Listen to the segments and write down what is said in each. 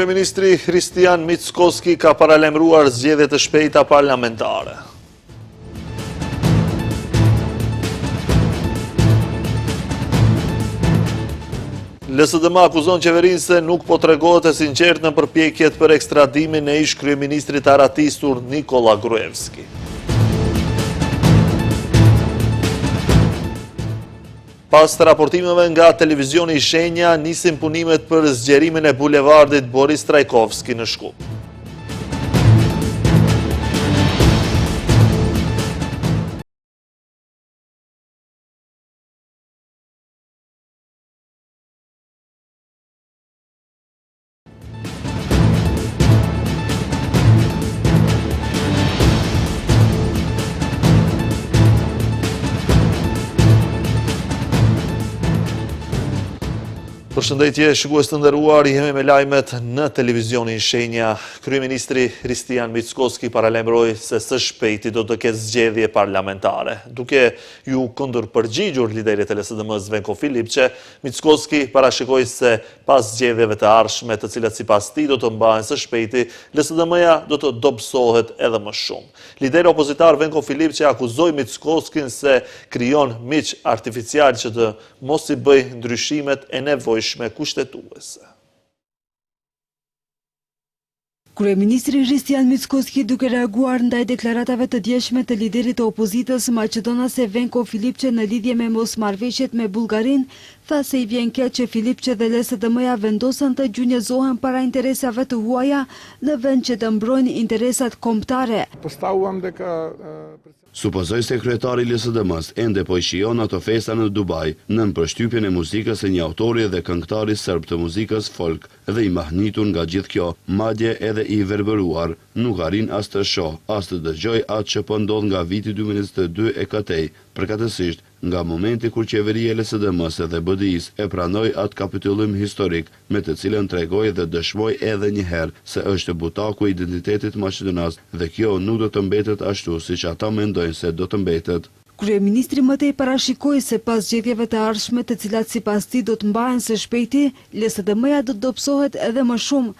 Kryeministri Hristijan Mickoski ka paralajmëruar zgjedhje të shpejta parlamentare. LSDM akuzon qeverinë se nuk po tregohet e sinqert në përpjekjet për ekstradimin e ish kryeministrit aratistur Nikola Gruevski. Pas të raportimeve nga televizioni i Shenja, nisin punimet për zgjerimin e bulevardit Boris Trajkovski në Shkup. Përshëndetje, shikues të nderuar, jemi me lajmet në televizionin Shenja. Kryeministri Hristijan Mickoski paralajmëroi se së shpejti do të ketë zgjedhje parlamentare. Duke ju kundërpërgjigjur liderit e LSDM-s Venko Filipçe, Mickoski parashikoi se pas zgjedhjeve të ardhshme, të cilat sipas tij do të mbahen së shpejti, LSDM-ja do të dobësohet edhe më shumë. Lideri opozitar Venko Filipçe akuzoi Mickoskin se krijon miq artificial që të mos i bëjë ndryshimet e nevojshme kushtetuese. Kryeministri Hristijan Mickoski, duke reaguar ndaj deklaratave të djeshme të liderit të opozitës maqedonase Venko Filipçe në lidhje me mosmarrëveshjet me Bullgarinë, tha se i vjen keq që Filipçe dhe LSDM-ja vendosën të gjunjëzohen para interesave të huaja në vend që të mbrojnë interesat kombëtare. Supozoj se kryetari i LSDM-s ende po i shijon ato festa në Dubai, nën përshtypjen e muzikës së një autori dhe këngëtari serb të muzikës folk, dhe i mahnitur nga gjithë kjo, madje edhe i verbëruar, nuk arrin as të shoh, as të dëgjoj atë që po ndodh nga viti 2022 e katej, përkatësisht nga momenti kur qeveria e LSDM-s dhe BDI-s e pranoi atë kapitullim historik, me të cilën tregoi dhe dëshmoi edhe një herë se është butaku i identitetit maqedonas dhe kjo nuk do të mbetet ashtu siç ata mendojnë se do të mbetet. Kryeministri mëtej parashikoi se pas zgjedhjeve të ardhshme, të cilat sipas tij do të mbahen së shpejti, LSDM-ja do të dobësohet edhe më shumë.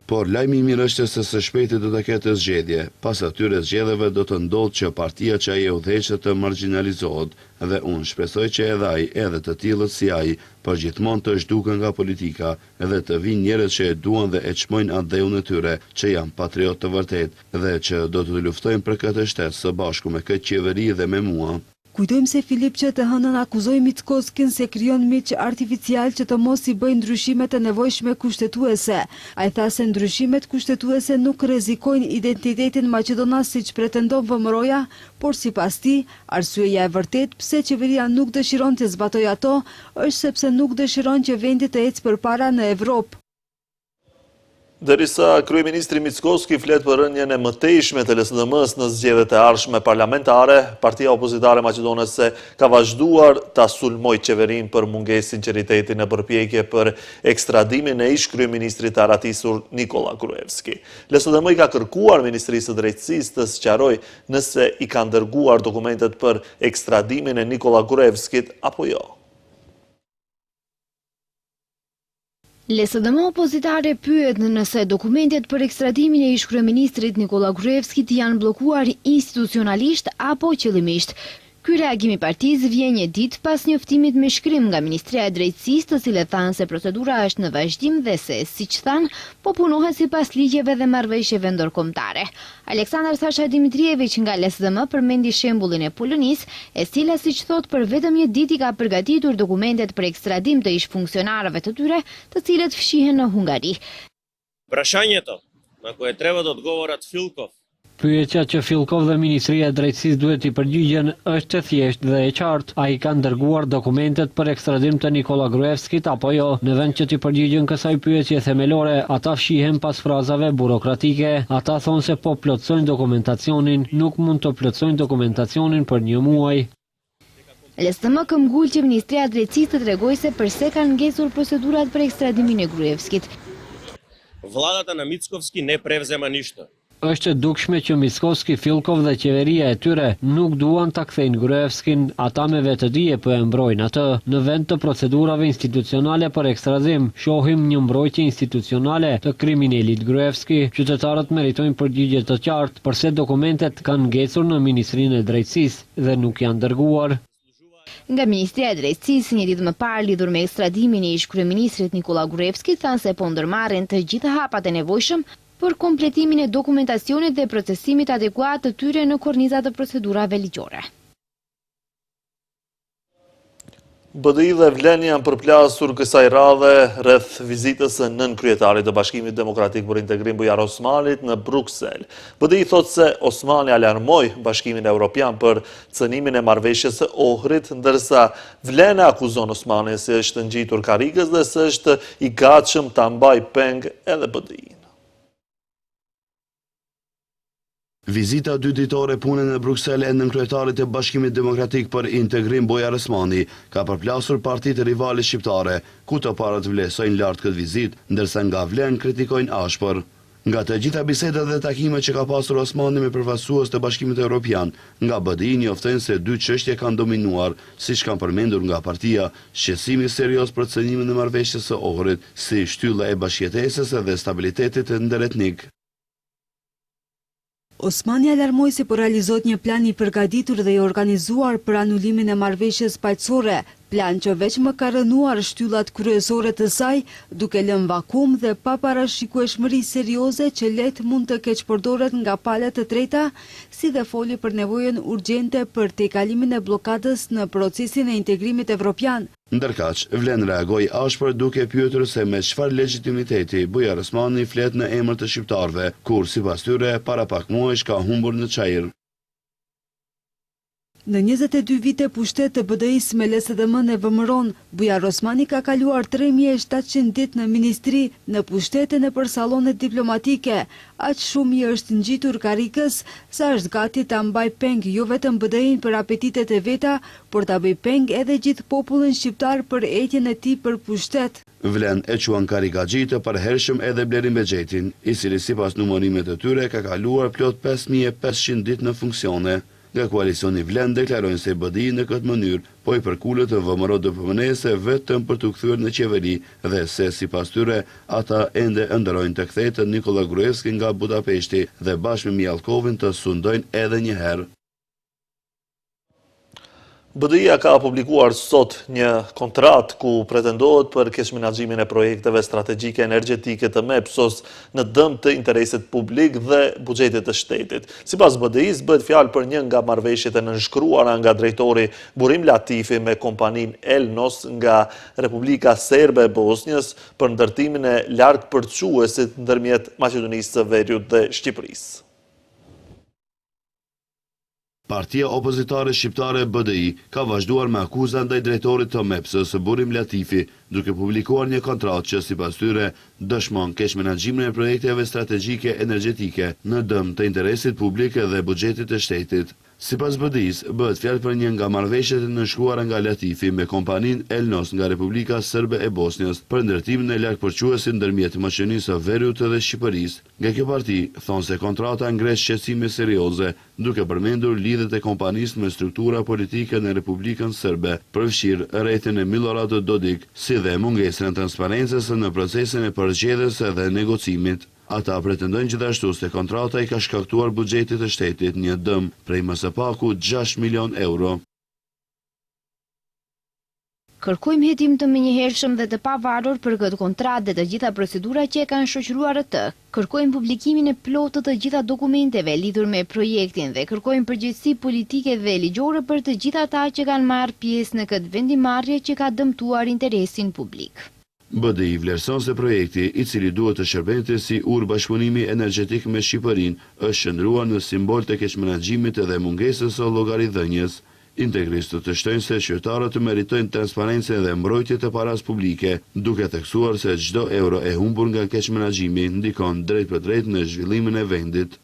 Por lajmi i mirë është se së shpejti do të ketë zgjedhje. Pas atyre zgjedhjeve do të ndodhë që partia që ai e udhëheq të marginalizohet, dhe unë shpresoj që edhe ai, edhe të tillët si ai, por gjithmonë të zhduken nga politika, edhe të vinë njerëz që e duan dhe e çmojnë atë dheun e tyre, që janë patriot të vërtet, dhe që do të luftojnë për këtë shtet së bashku me këtë qeveri dhe me mua. Kujtojmë se Filipçe të hënën akuzoi Mickoskin se krijon miq artificial që të mos i bëjë ndryshimet e nevojshme kushtetuese. Ai tha se ndryshimet kushtetuese nuk rrezikojnë identitetin maqedonas siç pretendon VMRO-ja, por sipas tij, arsyeja e vërtet pse qeveria nuk dëshiron të zbatojë ato është sepse nuk dëshiron që vendi të ecë përpara në Evropë. Derisa kryeministri Mickoski flet për rënien e mëtejshme të LSDM-s në zgjedhjet e ardhshme parlamentare, partia opozitare maqedonese ka vazhduar ta sulmojë qeverinë për mungesë sinqeriteti në përpjekje për ekstradimin e ish kryeministrit aratisur Nikola Gruevski. LSDM i ka kërkuar Ministrisë së Drejtësisë të sqarojë nëse i ka dërguar dokumentet për ekstradimin e Nikola Gruevskit apo jo. LSDM opozitare pyet nëse dokumentet për ekstradimin e ish kryeministrit Nikola Gruevskit janë bllokuar institucionalisht apo qëllimisht. Ky reagim i partisë vjen një ditë pas njoftimit me shkrim nga Ministria e Drejtësisë, të cilët thanë se procedura është në vazhdim dhe se, siç thanë, po punohet sipas ligjeve dhe marrëveshjeve ndërkombëtare. Aleksandar Sasha Dimitriević nga LSDM përmendi shembullin e Polonisë, e cila siç thotë për vetëm një ditë i ka përgatitur dokumentet për ekstradim të ish funksionarëve të tyre, të cilët fshihen në Hungari. Прашањето на кое треба да одговорат Филков. Pyetja që Filkov dhe Ministria e Drejtësisë duhet i përgjigjen është e thjeshtë dhe e qartë. Ai ka dërguar dokumentet për ekstradim të Nikola Gruevskit apo jo? Në vend që t'i përgjigjen kësaj pyetje themelore, ata fshihen pas frazave burokratike. Ata thonë se po plotësojnë dokumentacionin, nuk mund të plotësojnë dokumentacionin për një muaj. LSDM këmbgul që Ministria e Drejtësisë të tregojë se pse kanë ngecur procedurat për ekstradimin e Gruevskit. Владата на Мицковски не превзема ништо. është e dukshme që Mickoski, Fillkov dhe qeveria e tyre nuk duan ta kthejnë Gruevskin, ata me vetëdije po e mbrojnë atë. Në vend të procedurave institucionale për ekstrazim, shohim një mbrojtje institucionale të kriminalit Gruevski. Qytetarët meritojnë përgjigje të qartë përse dokumentet kanë ngecur në Ministrinë e Drejtësisë dhe nuk janë dërguar. Nga Ministria e Drejtësisë, një ditë më parë lidhur me ekstradimin e ish-kryeministrit Nikola Gruevski, thanë se po ndërmarrin të gjitha hapat e nevojshëm për kompletimin e dokumentacionit dhe procesimit adekuat të tyre në kornizat të procedurave ligjore. BDI dhe Vlen janë përplasur kësaj radhe rreth vizitës së nënkryetarit të Bashkimit Demokratik për Integrim Bujar Osmanit në Bruksel. BDI thotë se Osmani alarmoi Bashkimin Evropian për cënimin e marrëveshjes së Ohrit, ndërsa Vlen akuzon Osmanin se është ngjitur karrikës dhe se është i gatshëm ta mbajë peng edhe BDI-n. Vizita dy ditore pune në Bruksel e nënkryetarit të Bashkimit Demokratik për Integrim Bujar Osmani ka përplasur partitë rivale shqiptare, ku të parët vlerësojnë lartë këtë vizit, ndërsa nga Vlen kritikojnë ashpër. Nga të gjitha bisedat dhe takimet që ka pasur Osmani me përfaqësues të Bashkimit Evropian, nga BDI njoftojnë se dy çështje kanë dominuar, siç kanë përmendur nga partia, shqetësimi serioz për cënimin e marrëveshjes së Ohrit, si shtylla e bashkëjetesës dhe stabilitetit ndëretnik. Osmani alarmoi se po realizohet një plan i përgatitur dhe i organizuar për anulimin e marrëveshjes paqësore, plan që veç më ka rënuar shtyllat kryesore të saj, duke lënë vakum dhe pa parashikueshmëri serioze që lehtë mund të keqpërdoret nga palët të treta, si dhe foli për nevojën urgjente për tejkalimin e blokadës në procesin e integrimit evropian. Ndërkaq, Vlen reagoi ashpër duke pyetur se me çfarë legitimiteti Bujar Osmani flet në emër të shqiptarëve, kur sipas tyre para pak muajsh ka humbur në çajër. Në 22 vite pushtet të BDI-s me LSDM e vëmëron, Bujar Osmani ka kaluar 3700 ditë në ministri, në pushtete në për salonet diplomatike. Aq shumë i është ngjitur karrikës, sa është gati ta mbaj peng jo vetëm BDI-n për apetitet e veta, por ta bëj peng edhe gjithë popullin shqiptar për etjen e tij për pushtet. Vlen e quan karikaxhi të përhershëm edhe Blerim Bexhetin, i cili sipas numërimeve të tyre ka kaluar plot 5500 ditë në funksione. Nga koalicioni Vlen deklarojnë se BDI në këtë mënyrë po i përkullet të vëmëro DPMN-se vetëm për të kthyer në qeveri dhe se sipas tyre ata ende ëndërrojnë të kthehet Nikola Gruevski nga Budapeshti dhe bashkë me Mjalkovin të sundojnë edhe një herë. BDI-ja ka publikuar sot një kontratë ku pretendohet për keqmenaxhimin e projekteve strategjike energjetike të MEPS-os në dëm të interesit publik dhe buxhetit të shtetit. Sipas BDI-s bëhet fjalë për një nga marrëveshjet e nënshkruara nga drejtori Burim Latifi me kompaninë Elnos nga Republika Serbe e Bosnjës për ndërtimin e largpërçuesit ndërmjet Maqedonisë së Veriut dhe Shqipërisë. Partia opozitare shqiptare BDI ka vazhduar me akuza ndaj drejtorit të MEPS-së Burim Latifi, duke publikuar një kontratë që sipas tyre dëshmon keqmenaxhimin e projekteve strategjike energjetike në dëm të interesit publik dhe buxhetit të shtetit. Sipas BDI-s, bëhet fjalë për një nga marrëveshjet e nënshkruara nga Latifi me kompaninë Elnos nga Republika Serbe e Bosnjës për ndërtimin e largpërçuesit ndërmjet Maqedonisë së Veriut dhe Shqipërisë. Nga kjo parti thonë se kontrata ngres shqetësime serioze, duke përmendur lidhjet e kompanisë me struktura politike në Republikën Serbe, përfshirë rrethin e Milorad Dodik, si dhe mungesën e transparencës në procesin e përgjedhjes dhe negocimit. Ata pretendojnë gjithashtu se kontrata i ka shkaktuar buxhetit të shtetit një dëm prej më së paku 6 milion euro. Kërkojmë hetim të menjëhershëm dhe të pavarur për këtë kontratë dhe të gjitha procedurat që e kanë shoqëruar atë. Kërkojmë publikimin e plotë të gjitha dokumenteve lidhur me projektin dhe kërkojmë përgjegjësi politike dhe ligjore për të gjitha ata që kanë marrë pjesë në këtë vendimarrje që ka dëmtuar interesin publik. BDI vlerëson se projekti, i cili duhet të shërbente si bashkëpunimi energjetik me Shqipërinë, është shndruar në simbol të keqmenaxhimit dhe mungesës së llogaridhënies. Integristët të shtojnë se qytetarët meritojnë transparencë dhe mbrojtje të paras publike, duke theksuar se çdo euro e humbur nga keqmenaxhimi ndikon drejt për drejt në zhvillimin e vendit.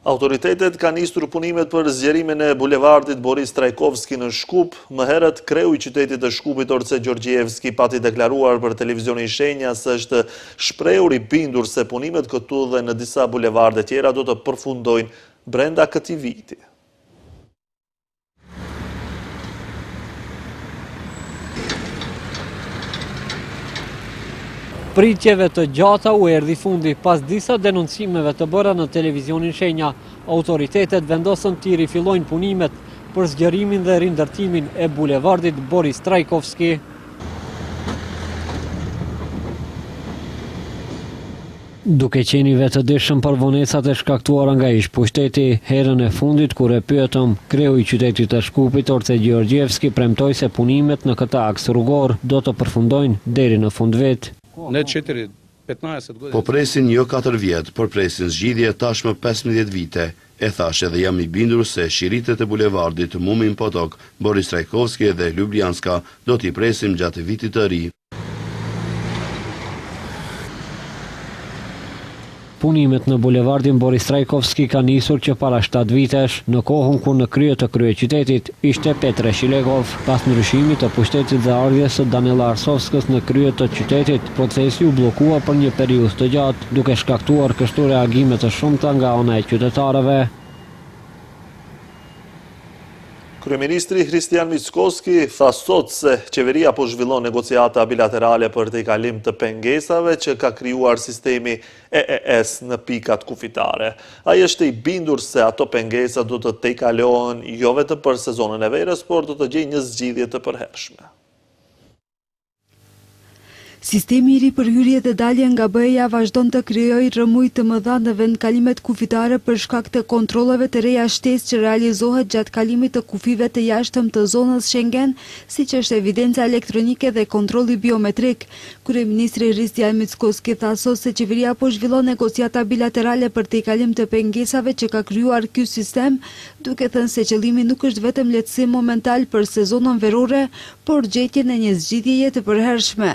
Autoritetet kanë nisur punimet për zgjerimin e bulevardit Boris Trajkovski në Shkup. Më herët, kreu i qytetit të Shkupit Orce Gjorgjevski pati deklaruar për televizionin Shenja se është shprehur i bindur se punimet këtu dhe në disa bulevarde tjera do të përfundojnë brenda këtij viti. Pritjeve të gjata u erdhi fundi pas disa denoncimeve të bëra në televizionin Shenja. Autoritetet vendosën të rifillojnë punimet për zgjerimin dhe rindërtimin e bulevardit Boris Trajkovski. Duke qeni vetëdijshëm për vonesat e shkaktuara nga ish-pushteti, herën e fundit kur e pyetëm, kreu i qytetit të Shkupit Orce Gjorgjevski premtoi se punimet në këtë aks rrugor do të përfundojnë deri në fundvit. Po presin jo 4 vjet, por presin zgjidhje tashmë 15 vite. E thash edhe jam i bindur se shiritet e bulevardit Mumin Potok, Boris Trajkovski dhe Ljubljanska do t'i presim gjatë vitit të ri. Punimet në bulevardin Boris Trajkovski ka nisur që para 7 vitesh, në kohën kur në krye të kryeqytetit ishte Petre Shilegov. Pas ndryshimit të pushtetit dhe ardhjes së Danela Arsovskës në krye të qytetit, procesi u bllokua për një periudhë të gjatë, duke shkaktuar kështu reagime të shumta nga ana e qytetarëve. Kryeministri Kristian Mickoski tha sot se qeveria po zhvillon negociata bilaterale për tejkalim të pengesave që ka krijuar sistemi EES në pikat kufitare. Ai është i bindur se ato pengesa do të tejkalohen jo vetëm për sezonën e verës, por do të gjejnë një zgjidhje të përhershme. Sistemi i ri për hyrje dhe dalje nga BE-ja vazhdon të krijojë rrëmuj të mëdha në vendkalimet kufitare për shkak të kontrolleve të reja shtesë që realizohet gjatë kalimit të kufive të jashtëm të zonës Schengen, siç është evidenca elektronike dhe kontrolli biometrik. Kryeministri Kristian Mickoski tha sot se qeveria po zhvillon negociata bilaterale për tejkalim të pengesave që ka krijuar ky sistem, duke thënë se qëllimi nuk është vetëm lehtësim momental për sezonën verore, por gjetjen e një zgjidhjeje të përhershme.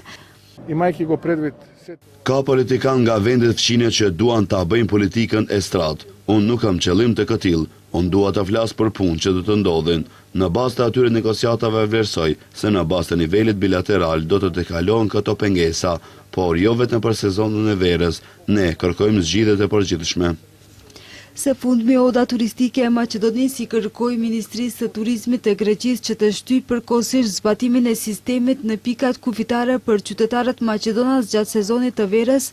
Ka politikan nga vendet fqine që duan ta bëjnë politikën e strat. Unë nuk kam qëllim të këtill. Unë dua të flas për punë që do të ndodhin. Në bazë të atyre negociatave vlerësoj se në bazë të nivelit bilateral do të tejkalohen këto pengesa, por jo vetëm për sezonën e verës. Ne kërkojmë zgjidhje të përgjithshme. Se fundmi oda turistike e Maqedonisë i kërkoi Ministrisë së Turizmit të Greqisë që të shtyjë përkohësisht zbatimin e sistemit në pikat kufitare për qytetarët maqedonas gjatë sezonit të verës,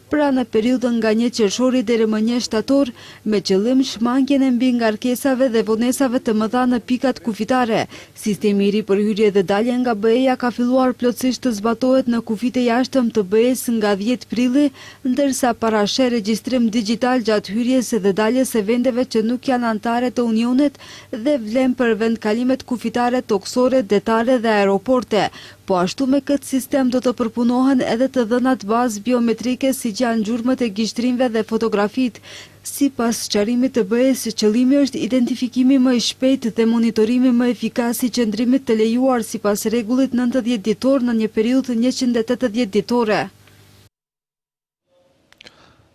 pra në periudhën nga 1 qershori deri më 1 shtator, me qëllim shmangjen e mbi ngarkesave dhe vonesave të mëdha në pikat kufitare. Sistemi i ri për hyrje dhe dalje nga BE-ja ka filluar plotësisht të zbatohet në kufit e jashtëm të BE-s nga 10 prilli, ndërsa parashë regjistrim digjital gjatë hyrjes dhe daljes së vendeve që nuk janë anëtare të Unionit dhe vlen për vendkalimet kufitare toksore, detare dhe aeroporte. Po ashtu me këtë sistem do të përpunohen edhe të dhënat bazë biometrike si që janë gjurmët e gishtrimve dhe fotografit. Sipas sqarimit të BE-s, qëllimi është identifikimi më i shpejtë dhe monitorimi më efikas i qëndrimit të lejuar sipas rregullit 90 ditor në një periudhë 180 ditore.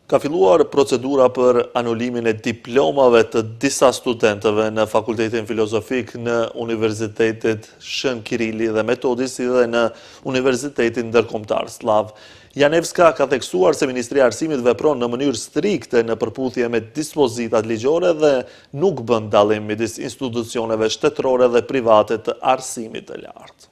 Ka filluar procedura për anulimin e diplomave të disa studentëve në Fakultetin Filozofik në Universitetet Shën Kirili dhe Metodi si dhe në Universitetin Ndërkombëtar Slav. Janevska ka theksuar se Ministria e Arsimit vepron në mënyrë strikte në përputhje me dispozitat ligjore dhe nuk bën dallim midis institucioneve shtetërore dhe private të arsimit të lartë.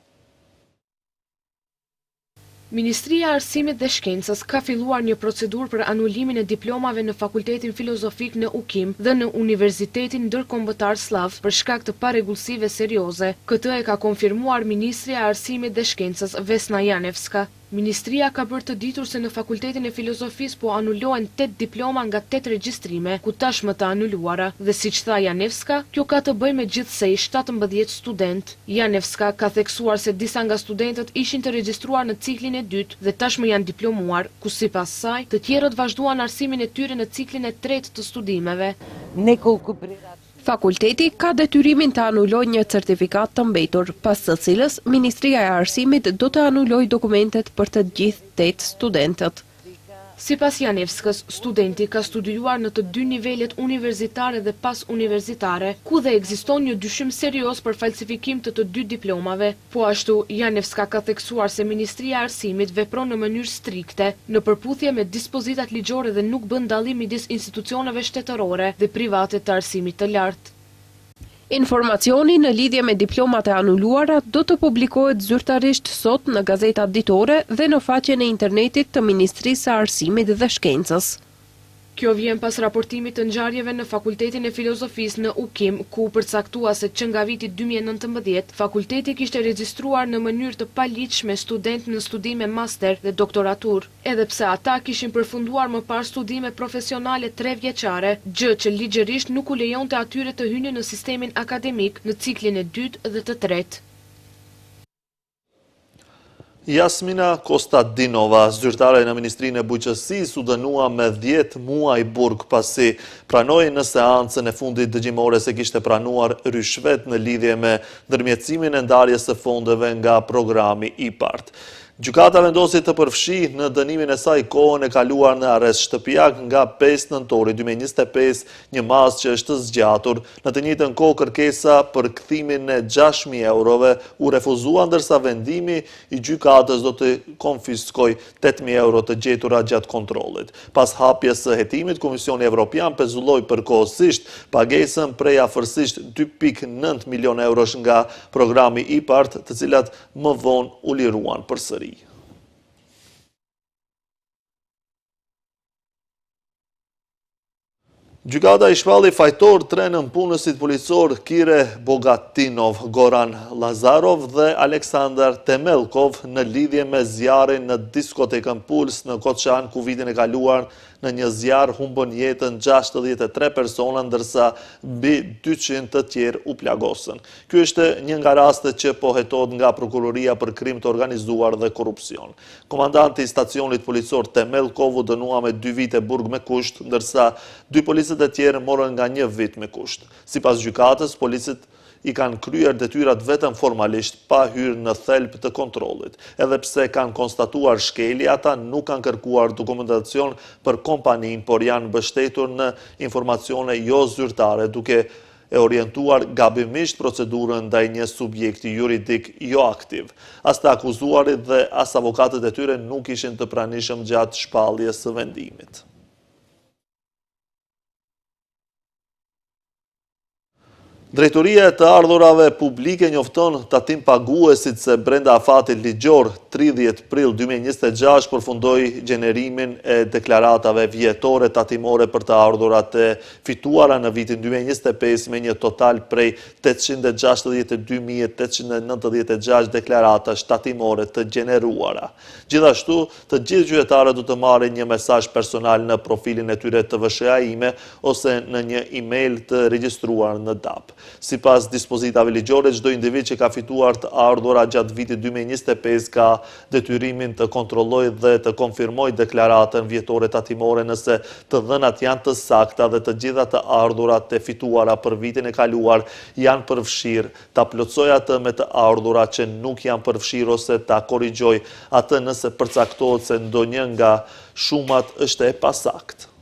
Ministria e Arsimit dhe Shkencës ka filluar një procedurë për anulimin e diplomave në Fakultetin Filozofik në UKIM dhe në Universitetin Ndërkombëtar Slav për shkak të parregullsive serioze. Këtë e ka konfirmuar Ministria e Arsimit dhe Shkencës Vesna Janevska. Ministria ka bërë të ditur se në Fakultetin e Filozofisë po anulohen 8 diploma nga 8 regjistrime, ku tashmë të anuluara, dhe siç tha Janevska, kjo ka të bëjë me gjithsej 17 student. Janevska ka theksuar se disa nga studentët ishin të regjistruar në ciklin e dytë dhe tashmë janë diplomuar, ku sipas saj, të tjerët vazhduan arsimin e tyre në ciklin e tretë të studimeve. Fakulteti ka detyrimin të anulojë një certifikat të mbetur, pas së cilës Ministria e Arsimit do të anulojë dokumentet për të gjithë 8 studentët. Sipas Janevskës, studenti ka studiuar në të dy nivelet universitare dhe pas universitare, ku dhe ekziston një dyshim serioz për falsifikim të të dy diplomave. Po ashtu, Janevska ka theksuar se Ministria e Arsimit vepron në mënyrë strikte, në përputhje me dispozitat ligjore dhe nuk bën dallim midis institucioneve shtetërore dhe private të arsimit të lartë. Informacioni në lidhje me diplomat e anuluara do të publikohet zyrtarisht sot në gazetat ditore dhe në faqen e internetit të Ministrisë së Arsimit dhe Shkencës. Kjo vjen pas raportimit të ngjarjeve në Fakultetin e Filozofisë në UKIM, ku përcaktua se që nga viti 2019, fakulteti kishte regjistruar në mënyrë të paligjshme student në studime master dhe doktoratur, edhe pse ata kishin përfunduar më parë studime profesionale 3 vjeçare, gjë që ligjërisht nuk u lejonte atyre të hynin në sistemin akademik në ciklin e 2 dhe të 3. Jasmina Kostadinova, zyrtare në Ministrinë e Bujqësisë, u dënua me 10 muaj burg pasi pranoi në seancën e fundit dëgjimore se kishte pranuar rishvet në lidhje me ndërmjetësimin e ndarjes së fondeve nga programi IPART. Gjykata vendosi të përfshi në dënimin e saj kohën e kaluar në arrest shtëpiak nga 5 nëntori 2025, një masë që është zgjatur. Në të njëjtën kohë kërkesa për kthimin e 6.000 eurove u refuzua, ndërsa vendimi i gjykatës do të konfiskoj 8.000 euro të gjetura gjatë kontrollit. Pas hapjes së hetimit, Komisioni Evropian pezulloi përkohësisht pagesën prej afërsisht 2.9 milion eurosh nga programi IPART, të cilat më vonë u liruan përsëri. Gjykata i shpalli fajtor 3 nënpunësit policor Kire Bogatinov, Goran Lazarov dhe Aleksandar Temelkov në lidhje me zjarrin në diskotekën Puls në Koçan, ku vitin e kaluar në një zjarr humbën jetën 63 persona, ndërsa mbi 200 të tjerë u plagosën. Ky është një nga rastet që po hetohet nga Prokuroria për krim të organizuar dhe korrupsion. Komandanti i stacionit policor Temelkov u dënua me 2 vite burg me kusht, ndërsa 2 policët e tjerë morën nga 1 vit me kusht. Sipas gjykatës, policët i kanë kryer detyrat vetëm formalisht, pa hyrë në thelb të kontrollit. Edhe pse kanë konstatuar shkelje, ata nuk kanë kërkuar dokumentacion për kompaninë, por janë mbështetur në informacione jo zyrtare, duke e orientuar gabimisht procedurën ndaj një subjekti juridik jo aktiv. As të akuzuarit dhe as avokatët e tyre nuk ishin të pranishëm gjatë shpalljes së vendimit. Drejtoria e të ardhurave publike njofton tatim paguesit se brenda afatit ligjor 30 prill 2026 përfundoi gjenerimin e deklaratave vjetore tatimore për të ardhurat e fituara në vitin 2025 me një total prej 862.896 deklaratash tatimore të gjeneruara. Gjithashtu, të gjithë qytetarët do të marrin një mesazh personal në profilin e tyre të VSH-ime ose në një email të regjistruar në DAP. Sipas dispozitave ligjore, çdo individ që ka fituar të ardhura gjatë vitit 2025 ka detyrimin të kontrollojë dhe të konfirmojë deklaratën vjetore tatimore nëse të dhënat janë të sakta dhe të gjitha të ardhurat të fituara për vitin e kaluar janë përfshirë, ta plotësojë atë me të ardhurat që nuk janë përfshirë ose ta korrigjojë atë nëse përcaktohet se ndonjë nga shumat është e pasaktë.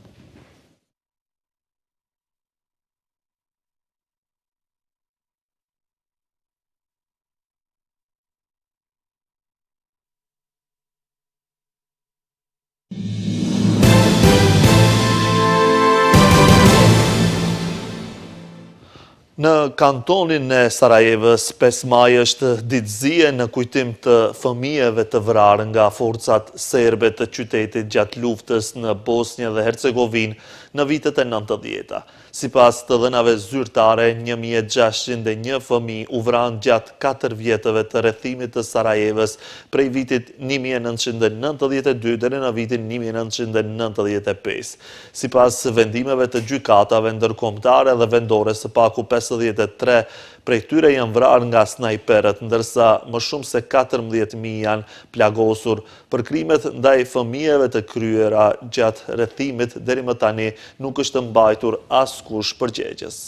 Në kantonin e Sarajevës, 5 maj është ditëzie në kujtim të fëmijëve të vrarë nga forcat serbe të qytetit gjatë luftës në Bosnjë dhe Hercegovinë në vitet e 90-ta. Sipas të dhënave zyrtare, 1601 fëmijë u vranë gjatë 4 vjetëve të rrethimit të Sarajevës prej vitit 1992 deri në vitin 1995. Sipas vendimeve të gjykatave ndërkombëtare dhe vendore, së paku 53 prej tyre janë vrarë nga snajperët, ndërsa më shumë se 14.000 janë plagosur. Për krimet ndaj fëmijëve të kryera gjatë rrethimit deri më tani nuk është mbajtur askush përgjegjës.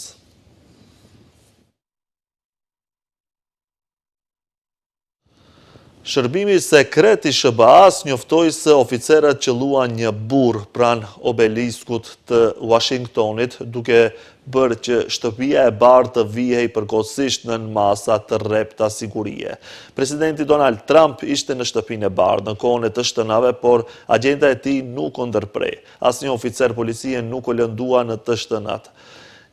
Shërbimi sekret i SBA-s njoftoi se oficerët qelluan një burr pranë obeliskut të Washingtonit, duke bërë që shtëpia e bardhë të vihej përkohësisht në masa të rrepta sigurie. Presidenti Donald Trump ishte në shtëpinë e bardhë në kohën e të shtënave, por agjenta e tij nuk u ndërprej. Asnjë oficer policie nuk u lëndua në të shtënat.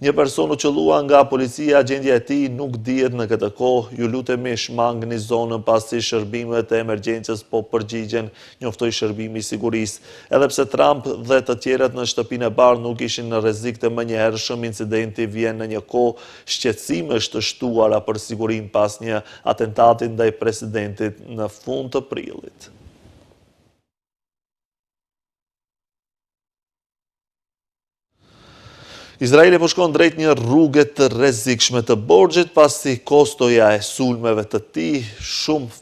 Një person u qellua nga policia, gjendja e tij nuk dihet në këtë kohë. Ju lutemi shmangni zonën pasi shërbimet e emergjencës po përgjigjen, njoftoi shërbimi i sigurisë. Edhe pse Trump dhe të tjerët në shtëpinë e bardhë nuk ishin në rrezik të menjëhershëm, incidenti vjen në një kohë shqetësimesh të shtuara për sigurinë pas një atentati ndaj presidentit në fund të prillit. Izraeli po shkon drejt një rruge të rrezikshme të borxhit pasi kostoja e sulmeve të tij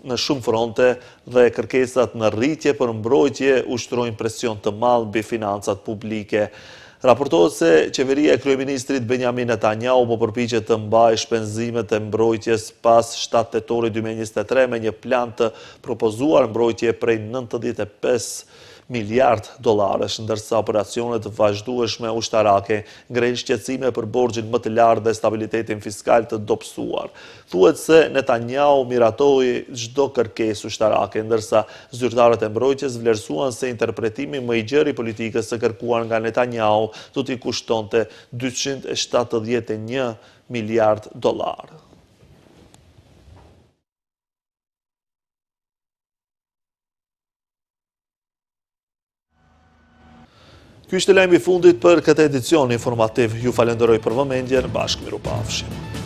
në shumë fronte dhe kërkesat në rritje për mbrojtje ushtrojnë presion të madh mbi financat publike. Raportohet se qeveria e kryeministrit Benjamin Netanyahu po përpiqet të mbajë shpenzimet e mbrojtjes pas 7 tetorit 2023 me një plan të propozuar mbrojtje prej 95 miliard dollarësh, ndërsa operacionet vazhdueshme ushtarake ngrejnë shqetësime për borxhin më të lartë dhe stabilitetin fiskal të dobësuar. Thuhet se Netanyahu miratoi çdo kërkesë ushtarake, ndërsa zyrtarët e mbrojtjes vlerësuan se interpretimi më i gjerë i politikës së kërkuar nga Netanyahu do t'i kushtonte 271 miliard dollar. Ky ishte lajmi i fundit për këtë edicion informativ. Ju falenderoj për vëmendjen, bashkë mirupafshim.